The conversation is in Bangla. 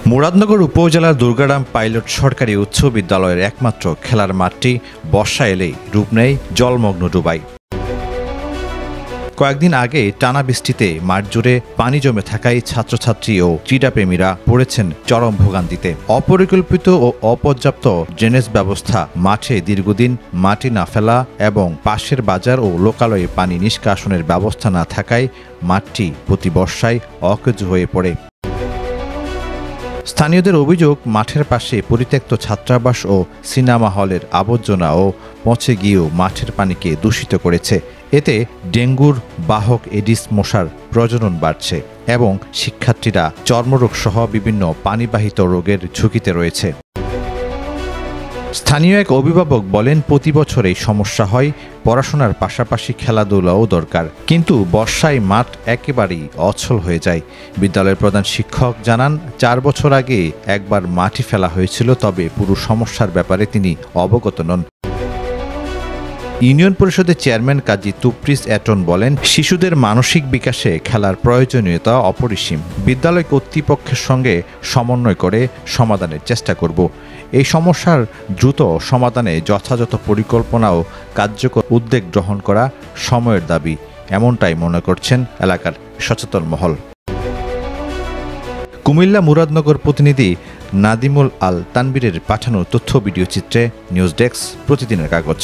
মুরাদনগর উপজেলার দুর্গারাম পাইলট সরকারি উচ্চ বিদ্যালয়ের একমাত্র খেলার মাঠটি বর্ষা এলেই রূপ নেয় জলমগ্ন ডুবাই। কয়েকদিন আগে টানা বৃষ্টিতে মাঠ জুড়ে পানি জমে থাকায় ছাত্রছাত্রী ও ক্রীড়াপ্রেমীরা পড়েছেন চরম ভোগান্তিতে। অপরিকল্পিত ও অপর্যাপ্ত ড্রেনেজ ব্যবস্থা, মাঠে দীর্ঘদিন মাটি না ফেলা এবং পাশের বাজার ও লোকালয়ে পানি নিষ্কাশনের ব্যবস্থা না থাকায় মাঠটি প্রতি বর্ষায় অকেজো হয়ে পড়ে। স্থানীয়দের অভিযোগ, মাঠের পাশে পরিত্যক্ত ছাত্রাবাস ও সিনেমা হলের আবর্জনা ও পচে গিয়েও মাঠের পানিকে দূষিত করেছে। এতে ডেঙ্গুর বাহক এডিস মশার প্রজনন বাড়ছে এবং শিক্ষার্থীরা চর্মরোগ সহ বিভিন্ন পানিবাহিত রোগের ঝুঁকিতে রয়েছে। স্থানীয় এক অভিভাবক বলেন, প্রতি বছর এই সমস্যা হয়। পড়াশোনার পাশাপাশি খেলাধুলাও দরকার, কিন্তু বর্ষায় মাঠ একেবারেই অচল হয়ে যায়। বিদ্যালয়ের প্রধান শিক্ষক জানান, 4 বছর আগে একবার মাটি ফেলা হয়েছিল, তবে পুরো সমস্যার ব্যাপারে তিনি অবগত নন। ইউনিয়ন পরিষদের চেয়ারম্যান কাজী তুপ্রিস এটন বলেন, শিশুদের মানসিক বিকাশে খেলার প্রয়োজনীয়তা অপরিসীম। বিদ্যালয় কর্তৃপক্ষের সঙ্গে সমন্বয় করে সমাধানের চেষ্টা করব। এই সমস্যার দ্রুত সমাধানে যথাযথ পরিকল্পনা ও কার্যকর উদ্যোগ গ্রহণ করা সময়ের দাবি, এমনটাই মনে করছেন এলাকার সচেতন মহল। কুমিল্লা মুরাদনগর প্রতিনিধি নাদিমুল আল তানবীরের পাঠানো তথ্য ভিডিও চিত্রে নিউজ ডেস্ক, প্রতিদিনের কাগজ।